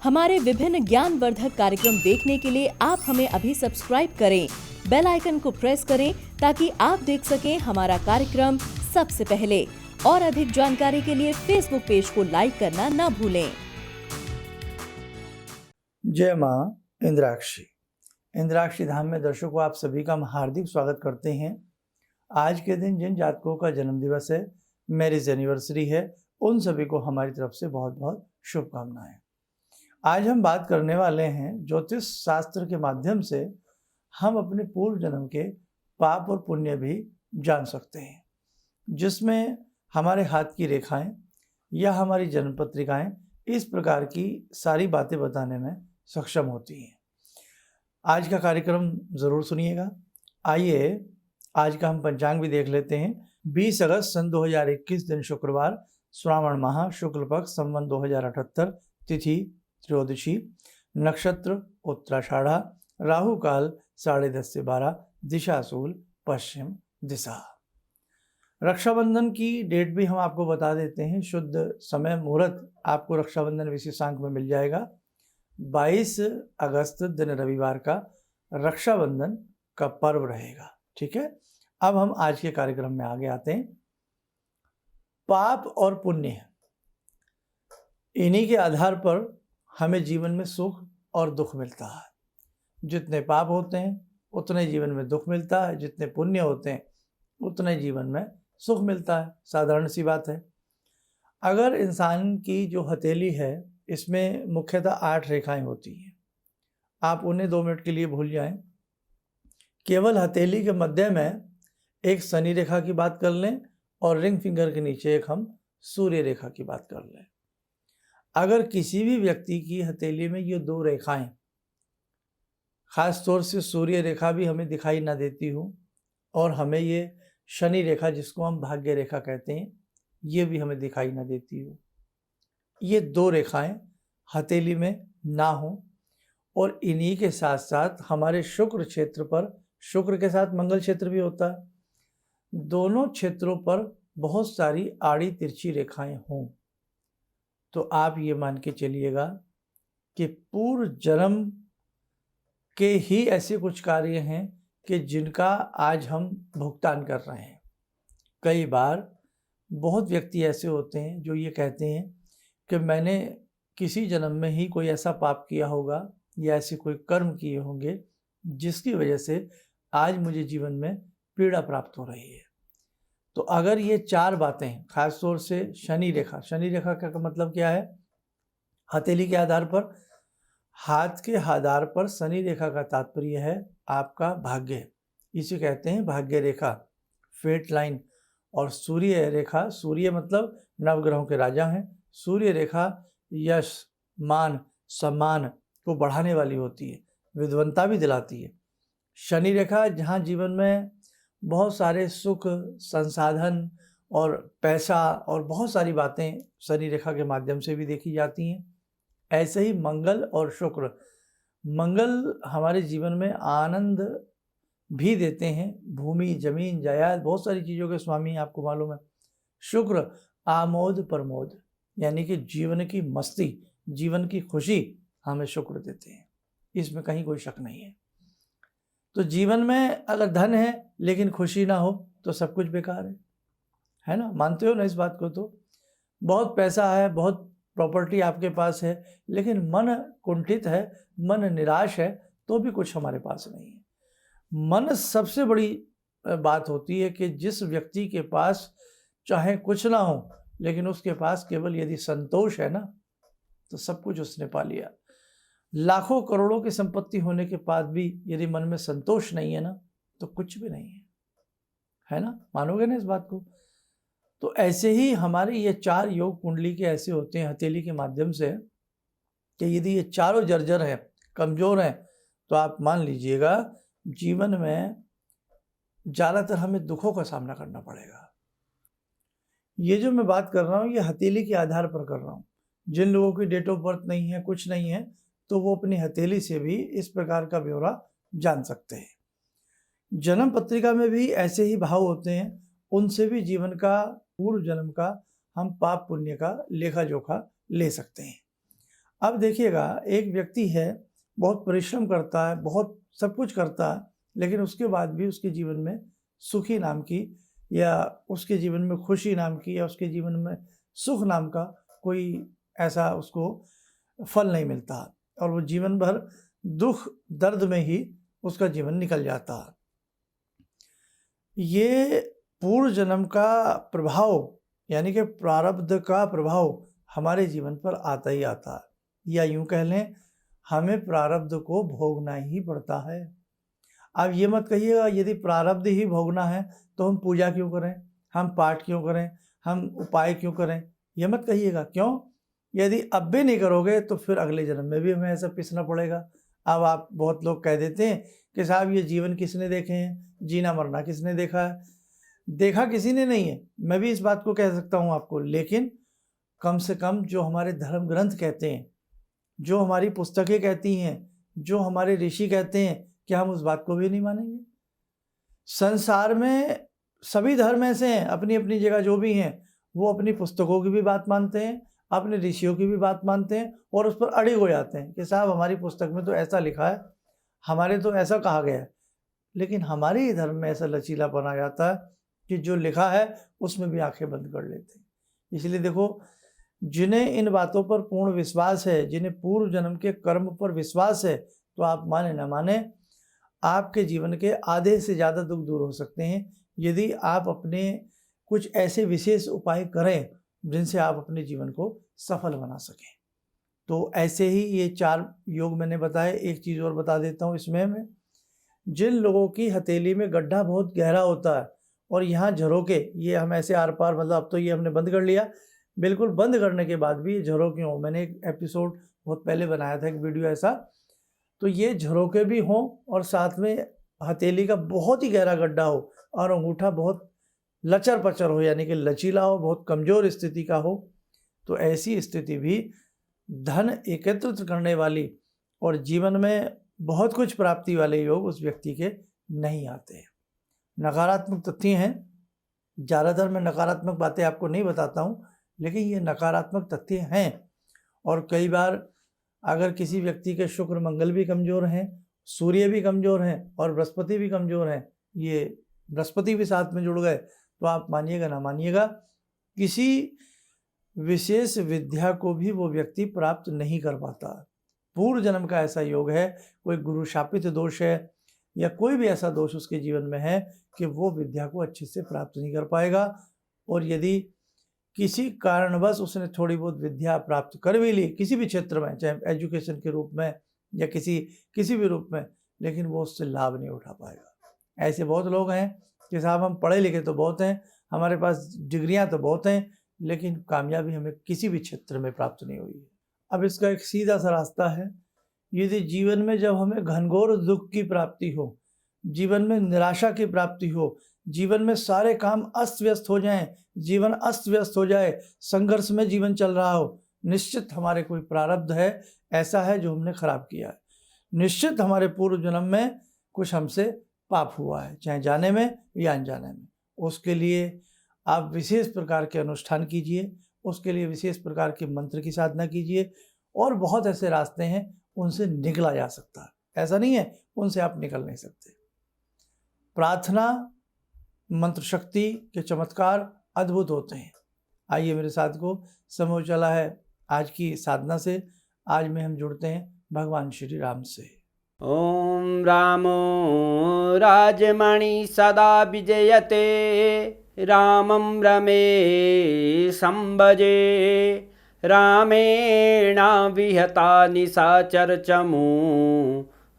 हमारे विभिन्न ज्ञानवर्धक कार्यक्रम देखने के लिए आप हमें अभी सब्सक्राइब करें, बेल आइकन को प्रेस करें ताकि आप देख सकें हमारा कार्यक्रम सबसे पहले। और अधिक जानकारी के लिए फेसबुक पेज को लाइक करना न भूलें। जय माँ इंद्राक्षी। इंद्राक्षी धाम में दर्शकों आप सभी का हम हार्दिक स्वागत करते हैं। आज के दिन जिन जातकों का जन्म दिवस है, मैरिज एनिवर्सरी है, उन सभी को हमारी तरफ से बहुत बहुत शुभकामनाएं। आज हम बात करने वाले हैं ज्योतिष शास्त्र के माध्यम से हम अपने पूर्व जन्म के पाप और पुण्य भी जान सकते हैं, जिसमें हमारे हाथ की रेखाएं या हमारी जन्म पत्रिकाएं इस प्रकार की सारी बातें बताने में सक्षम होती हैं। आज का कार्यक्रम ज़रूर सुनिएगा। आइए आज का हम पंचांग भी देख लेते हैं। 20 अगस्त सन 2021 दिन शुक्रवार, श्रावण माह शुक्ल पक्ष, संवत 2078, तिथि त्रयोदशी, नक्षत्र उत्तराषाढ़ा, राहु काल 10:30 से 12, दिशा सूल पश्चिम दिशा। रक्षाबंधन की डेट भी हम आपको बता देते हैं। शुद्ध समय मुहूर्त आपको रक्षाबंधन विशेषांक में मिल जाएगा। 22 अगस्त दिन रविवार का रक्षाबंधन का पर्व रहेगा। ठीक है, अब हम आज के कार्यक्रम में आगे आते हैं। पाप और पुण्य, इन्हीं के आधार पर हमें जीवन में सुख और दुख मिलता है। जितने पाप होते हैं उतने जीवन में दुख मिलता है, जितने पुण्य होते हैं उतने जीवन में सुख मिलता है। साधारण सी बात है। अगर इंसान की जो हथेली है इसमें मुख्यतः 8 रेखाएं होती हैं। आप उन्हें 2 मिनट के लिए भूल जाएं। केवल हथेली के मध्य में एक शनि रेखा की बात कर लें और रिंग फिंगर के नीचे एक हम सूर्य रेखा की बात कर लें। अगर किसी भी व्यक्ति की हथेली में ये 2 रेखाएं, खास तौर से सूर्य रेखा भी हमें दिखाई ना देती हो और हमें ये शनि रेखा जिसको हम भाग्य रेखा कहते हैं ये भी हमें दिखाई ना देती हो, ये 2 रेखाएं हथेली में ना हो और इन्हीं के साथ साथ हमारे शुक्र क्षेत्र पर, शुक्र के साथ मंगल क्षेत्र भी होता है, दोनों क्षेत्रों पर बहुत सारी आड़ी तिरछी रेखाएं हों, तो आप ये मान के चलिएगा कि पूर्व जन्म के ही ऐसे कुछ कार्य हैं कि जिनका आज हम भुगतान कर रहे हैं। कई बार बहुत व्यक्ति ऐसे होते हैं जो ये कहते हैं कि मैंने किसी जन्म में ही कोई ऐसा पाप किया होगा या ऐसे कोई कर्म किए होंगे जिसकी वजह से आज मुझे जीवन में पीड़ा प्राप्त हो रही है। तो अगर ये 4 बातें, खास तौर से शनि रेखा का मतलब क्या है? हथेली के आधार पर, हाथ के आधार पर शनि रेखा का तात्पर्य है आपका भाग्य, इसे कहते हैं भाग्य रेखा, फेट लाइन। और सूर्य रेखा, सूर्य मतलब नवग्रहों के राजा हैं। सूर्य रेखा यश, मान, सम्मान को बढ़ाने वाली होती है, विद्वता भी दिलाती है। शनि रेखा जहाँ जीवन में बहुत सारे सुख, संसाधन और पैसा और बहुत सारी बातें शनि रेखा के माध्यम से भी देखी जाती हैं। ऐसे ही मंगल और शुक्र, मंगल हमारे जीवन में आनंद भी देते हैं, भूमि, जमीन, जायदाद, बहुत सारी चीज़ों के स्वामी हैं, आपको मालूम है। शुक्र आमोद प्रमोद, यानी कि जीवन की मस्ती, जीवन की खुशी हमें शुक्र देते हैं, इसमें कहीं कोई शक नहीं है। तो जीवन में अगर धन है लेकिन खुशी ना हो तो सब कुछ बेकार है ना? मानते हो ना इस बात को? तो बहुत पैसा है, बहुत प्रॉपर्टी आपके पास है, लेकिन मन कुंठित है, मन निराश है, तो भी कुछ हमारे पास नहीं है। मन सबसे बड़ी बात होती है कि जिस व्यक्ति के पास चाहे कुछ ना हो लेकिन उसके पास केवल यदि संतोष है ना तो सब कुछ उसने पा लिया। लाखों करोड़ों की संपत्ति होने के बाद भी यदि मन में संतोष नहीं है ना तो कुछ भी नहीं है ना? मानोगे ना इस बात को? तो ऐसे ही हमारे ये 4 योग कुंडली के ऐसे होते हैं हथेली के माध्यम से कि यदि ये चारों जर्जर हैं, कमज़ोर हैं, तो आप मान लीजिएगा जीवन में ज़्यादातर हमें दुखों का सामना करना पड़ेगा। ये जो मैं बात कर रहा हूँ ये हथेली के आधार पर कर रहा हूँ। जिन लोगों की डेट ऑफ बर्थ नहीं है, कुछ नहीं है, तो वो अपनी हथेली से भी इस प्रकार का ब्यौरा जान सकते हैं। जन्म पत्रिका में भी ऐसे ही भाव होते हैं, उनसे भी जीवन का, पूर्व जन्म का हम पाप पुण्य का लेखा जोखा ले सकते हैं। अब देखिएगा, एक व्यक्ति है, बहुत परिश्रम करता है, बहुत सब कुछ करता है, लेकिन उसके बाद भी उसके जीवन में सुखी नाम की या उसके जीवन में खुशी नाम की या उसके जीवन में सुख नाम का कोई ऐसा उसको फल नहीं मिलता, और वो जीवन भर दुख दर्द में ही उसका जीवन निकल जाता है। ये पूर्व जन्म का प्रभाव, यानी कि प्रारब्ध का प्रभाव हमारे जीवन पर आता ही आता है, या यूं कह लें, हमें प्रारब्ध को भोगना ही पड़ता है। अब ये मत कहिएगा यदि प्रारब्ध ही भोगना है तो हम पूजा क्यों करें, हम पाठ क्यों करें, हम उपाय क्यों करें, ये मत कहिएगा। क्यों? यदि अब भी नहीं करोगे तो फिर अगले जन्म में भी हमें ऐसा पिसना पड़ेगा। अब आप बहुत लोग कह देते हैं कि साहब ये जीवन किसने देखे हैं, जीना मरना किसने देखा है। देखा किसी ने नहीं है, मैं भी इस बात को कह सकता हूँ आपको, लेकिन कम से कम जो हमारे धर्म ग्रंथ कहते हैं, जो हमारी पुस्तकें कहती हैं, जो हमारे ऋषि कहते हैं, क्या हम उस बात को भी नहीं मानेंगे? संसार में सभी धर्म ऐसे हैं, अपनी अपनी जगह जो भी हैं, वो अपनी पुस्तकों की भी बात मानते हैं, अपने ऋषियों की भी बात मानते हैं, और उस पर अड़े हो जाते हैं कि साहब हमारी पुस्तक में तो ऐसा लिखा है, हमारे तो ऐसा कहा गया है। लेकिन हमारे ही धर्म में ऐसा लचीलापन आ जाता है कि जो लिखा है उसमें भी आंखें बंद कर लेते हैं। इसलिए देखो, जिन्हें इन बातों पर पूर्ण विश्वास है, जिन्हें पूर्व जन्म के कर्म पर विश्वास है, तो आप माने न माने, आपके जीवन के आधे से ज़्यादा दुख दूर हो सकते हैं यदि आप अपने कुछ ऐसे विशेष उपाय करें जिनसे आप अपने जीवन को सफल बना सकें। तो ऐसे ही ये 4 योग मैंने बताए। एक चीज़ और बता देता हूँ इसमें मैं, जिन लोगों की हथेली में गड्ढा बहुत गहरा होता है और यहाँ झरोके, ये हम ऐसे आर पार, मतलब अब तो ये हमने बंद कर लिया, बिल्कुल बंद करने के बाद भी ये झरोके हों, मैंने एक एपिसोड बहुत पहले बनाया था, एक वीडियो ऐसा, तो ये झरोके भी हों और साथ में हथेली का बहुत ही गहरा गड्ढा हो और अंगूठा बहुत लचर पचर हो, यानी कि लचीला हो, बहुत कमज़ोर स्थिति का हो, तो ऐसी स्थिति भी धन एकत्रित करने वाली और जीवन में बहुत कुछ प्राप्ति वाले योग उस व्यक्ति के नहीं आते हैं। नकारात्मक तथ्य हैं, ज़्यादातर मैं नकारात्मक बातें आपको नहीं बताता हूँ, लेकिन ये नकारात्मक तथ्य हैं। और कई बार अगर किसी व्यक्ति के शुक्र मंगल भी कमज़ोर हैं, सूर्य भी कमज़ोर हैं और बृहस्पति भी कमज़ोर हैं, ये बृहस्पति भी साथ में जुड़ गए, तो आप मानिएगा ना मानिएगा, किसी विशेष विद्या को भी वो व्यक्ति प्राप्त नहीं कर पाता। पूर्व जन्म का ऐसा योग है, कोई गुरु शापित दोष है या कोई भी ऐसा दोष उसके जीवन में है कि वो विद्या को अच्छे से प्राप्त नहीं कर पाएगा। और यदि किसी कारणवश उसने थोड़ी बहुत विद्या प्राप्त कर भी ली किसी भी क्षेत्र में, चाहे एजुकेशन के रूप में या किसी भी रूप में, लेकिन वो उससे लाभ नहीं उठा पाएगा। ऐसे बहुत लोग हैं कि साहब हम पढ़े लिखे तो बहुत हैं, हमारे पास डिग्रियां तो बहुत हैं, लेकिन कामयाबी हमें किसी भी क्षेत्र में प्राप्त नहीं हुई है। अब इसका एक सीधा सा रास्ता है, यदि जीवन में जब हमें घनघोर दुख की प्राप्ति हो, जीवन में निराशा की प्राप्ति हो, जीवन में सारे काम अस्त व्यस्त हो जाएं, जीवन अस्त व्यस्त हो जाए, संघर्ष में जीवन चल रहा हो, निश्चित हमारे कोई प्रारब्ध है, ऐसा है जो हमने खराब किया है। निश्चित हमारे पूर्व जन्म में कुछ हमसे पाप हुआ है, चाहे जाने में या अनजाने में। उसके लिए आप विशेष प्रकार के अनुष्ठान कीजिए, उसके लिए विशेष प्रकार के मंत्र की साधना कीजिए, और बहुत ऐसे रास्ते हैं उनसे निकला जा सकता है। ऐसा नहीं है उनसे आप निकल नहीं सकते। प्रार्थना, मंत्र शक्ति के चमत्कार अद्भुत होते हैं। आइए मेरे साथ को समय चला है आज की साधना से। आज में हम जुड़ते हैं भगवान श्री राम से। ॐ रामो राजमणि सदा विजयते, रामं रमे संभजे, रामेण विहता निशाचरचमू,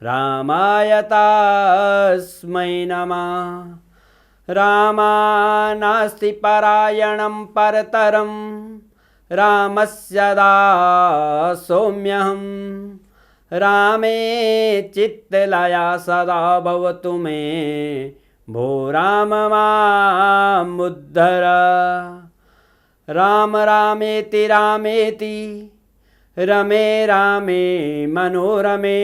रामाय तस्मै नमः। रामानास्ति परायणं परतरं, रामस्य दासोऽम्यहम्। रामे चित्तलया सदा भवतु मे, भो राम मामुद्धर। राम रामेति रामेति, रमे रामे मनोरमे,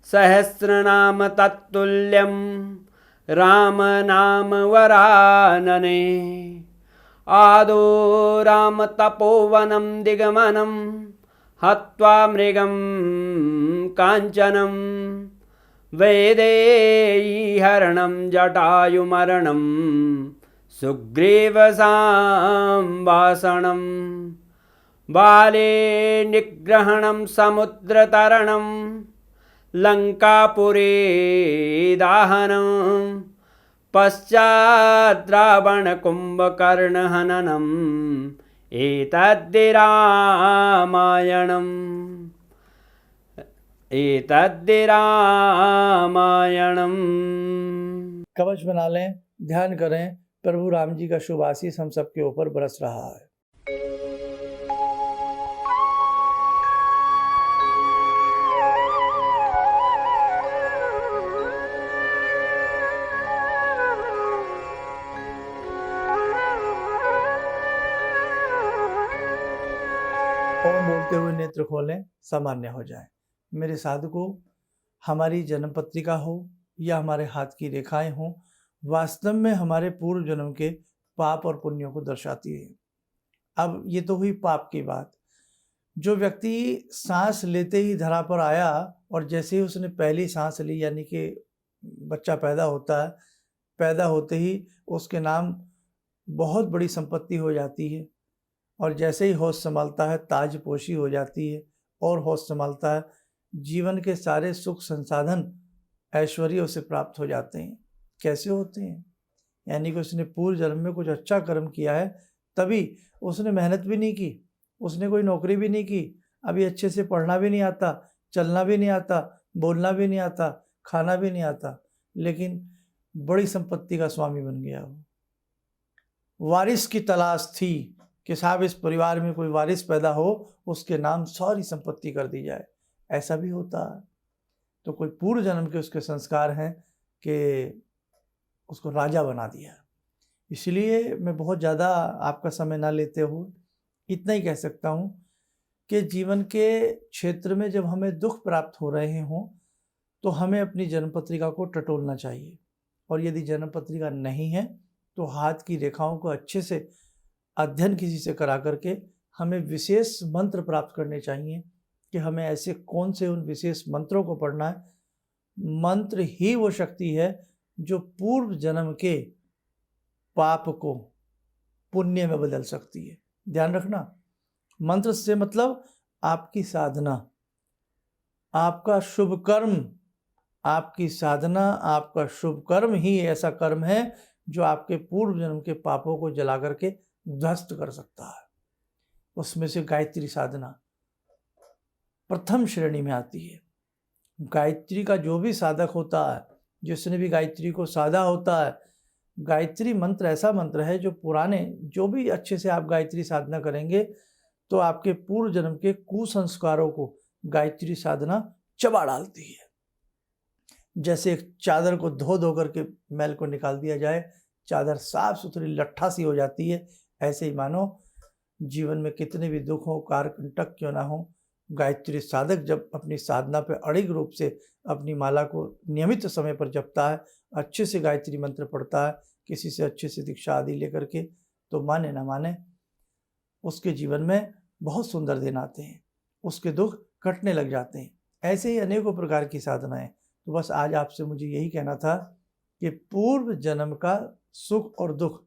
सहस्रनाम तत्तुल्यं, राम नाम वरानने। आदो राम तपोवनं दिगमनं, हत्वा मृगं काञ्चनं वैदेहीहरणं जटायुमरणं सुग्रीवसंवासनं बाले निग्रहणं समुद्रतरणं लङ्कापुरे दाहनं पश्चात् रावणकुम्भकर्णहननम् एतद्धि रामायणम् कवच बना लें, ध्यान करें, प्रभु राम जी का शुभ आशीष हम सबके ऊपर बरस रहा है। ओम बोलते हुए नेत्र खोलें, सामान्य हो जाए। मेरे साधकों, हमारी जन्म पत्रिका हो या हमारे हाथ की रेखाएं हों, वास्तव में हमारे पूर्व जन्म के पाप और पुण्यों को दर्शाती है। अब ये तो हुई पाप की बात। जो व्यक्ति सांस लेते ही धरा पर आया और जैसे ही उसने पहली सांस ली, यानी कि बच्चा पैदा होता है, पैदा होते ही उसके नाम बहुत बड़ी संपत्ति हो जाती है, और जैसे ही होश संभालता है ताजपोशी हो जाती है, और होश संभालता है जीवन के सारे सुख संसाधन ऐश्वर्य उसे प्राप्त हो जाते हैं। कैसे होते हैं? यानी कि उसने पूर्व जन्म में कुछ अच्छा कर्म किया है, तभी उसने मेहनत भी नहीं की, उसने कोई नौकरी भी नहीं की, अभी अच्छे से पढ़ना भी नहीं आता, चलना भी नहीं आता, बोलना भी नहीं आता, खाना भी नहीं आता, लेकिन बड़ी संपत्ति का स्वामी बन गया। वो वारिस की तलाश थी कि साहब इस परिवार में कोई वारिस पैदा हो, उसके नाम सारी संपत्ति कर दी जाए। ऐसा भी होता है। तो कोई पूर्व जन्म के उसके संस्कार हैं कि उसको राजा बना दिया। इसलिए मैं बहुत ज़्यादा आपका समय ना लेते हुए इतना ही कह सकता हूँ कि जीवन के क्षेत्र में जब हमें दुख प्राप्त हो रहे हों तो हमें अपनी जन्म पत्रिका को टटोलना चाहिए, और यदि जन्म पत्रिका नहीं है तो हाथ की रेखाओं को अच्छे से अध्ययन किसी से करा करके हमें विशेष मंत्र प्राप्त करने चाहिए कि हमें ऐसे कौन से उन विशेष मंत्रों को पढ़ना है। मंत्र ही वो शक्ति है जो पूर्व जन्म के पाप को पुण्य में बदल सकती है। ध्यान रखना, मंत्र से मतलब आपकी साधना, आपका शुभ कर्म, आपकी साधना, आपका शुभ कर्म ही ऐसा कर्म है जो आपके पूर्व जन्म के पापों को जला करके ध्वस्त कर सकता है। उसमें से गायत्री साधना प्रथम श्रेणी में आती है। गायत्री का जो भी साधक होता है, जिसने भी गायत्री को साधा होता है, गायत्री मंत्र ऐसा मंत्र है जो पुराने, जो भी अच्छे से आप गायत्री साधना करेंगे तो आपके पूर्व जन्म के कुसंस्कारों को गायत्री साधना चबा डालती है। जैसे एक चादर को धो धो करके मैल को निकाल दिया जाए, चादर साफ सुथरी लट्ठा सी हो जाती है, ऐसे ही मानो जीवन में कितने भी दुख हो, कार कंटक क्यों ना हो, गायत्री साधक जब अपनी साधना पर अड़िग रूप से अपनी माला को नियमित समय पर जपता है, अच्छे से गायत्री मंत्र पढ़ता है, किसी से अच्छे से दीक्षा आदि लेकर के, तो माने ना माने उसके जीवन में बहुत सुंदर दिन आते हैं, उसके दुख कटने लग जाते हैं। ऐसे ही अनेकों प्रकार की साधनाएं। तो बस आज आपसे मुझे यही कहना था कि पूर्व जन्म का सुख और दुख,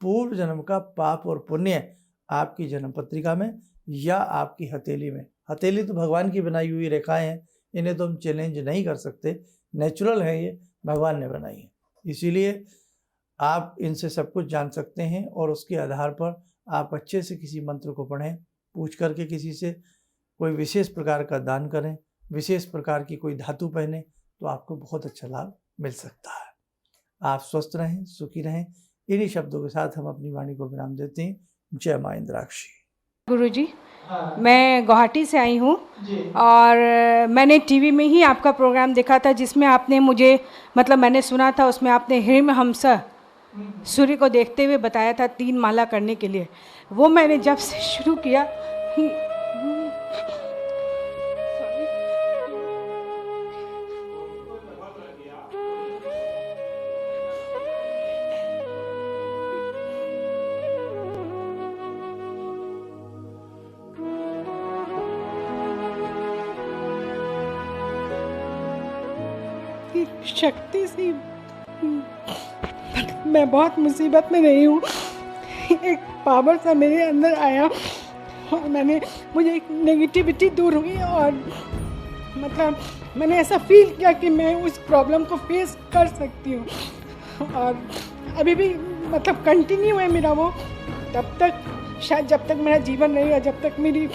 पूर्व जन्म का पाप और पुण्य आपकी जन्म पत्रिका में या आपकी हथेली में, हथेली तो भगवान की बनाई हुई रेखाएं हैं, इन्हें तो हम चैलेंज नहीं कर सकते, नेचुरल है, ये भगवान ने बनाई है, इसीलिए आप इनसे सब कुछ जान सकते हैं। और उसके आधार पर आप अच्छे से किसी मंत्र को पढ़ें, पूछ करके किसी से कोई विशेष प्रकार का दान करें, विशेष प्रकार की कोई धातु पहने, तो आपको बहुत अच्छा लाभ मिल सकता है। आप स्वस्थ रहें, सुखी रहें। इन्हीं शब्दों के साथ हम अपनी वाणी को विराम देते हैं। जय मां इंद्राक्षी। गुरुजी, मैं गुवाहाटी से आई हूँ और मैंने टीवी में ही आपका प्रोग्राम देखा था जिसमें आपने मुझे, मतलब मैंने सुना था उसमें आपने हिरण्यहंस सूर्य को देखते हुए बताया था 3 माला करने के लिए। वो मैंने जब से शुरू किया, शक्ति सी, मैं बहुत मुसीबत में रही हूँ। एक पावर सा मेरे अंदर आया और मुझे एक नेगेटिविटी दूर हुई और मतलब मैंने ऐसा फील किया कि मैं उस प्रॉब्लम को फेस कर सकती हूँ और अभी भी मतलब कंटिन्यू है मेरा वो, तब तक शायद जब तक मेरा जीवन रहेगा, जब तक मेरी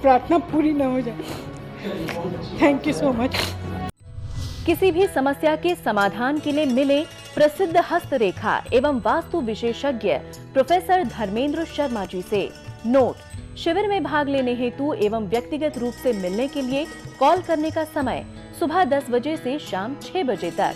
प्रार्थना पूरी ना हो जाए। Thank you so much. किसी भी समस्या के समाधान के लिए मिले प्रसिद्ध हस्तरेखा एवं वास्तु विशेषज्ञ प्रोफेसर धर्मेंद्र शर्मा जी से। नोट: शिविर में भाग लेने हेतु एवं व्यक्तिगत रूप से मिलने के लिए कॉल करने का समय सुबह 10 बजे से शाम 6 बजे तक।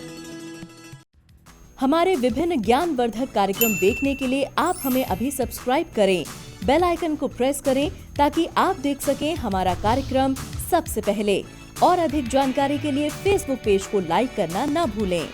हमारे विभिन्न ज्ञानवर्धक कार्यक्रम देखने के लिए आप हमें अभी सब्सक्राइब करें, बेल आइकन को प्रेस करें ताकि आप देख सकें हमारा कार्यक्रम सबसे पहले। और अधिक जानकारी के लिए फेसबुक पेज को लाइक करना न भूलें।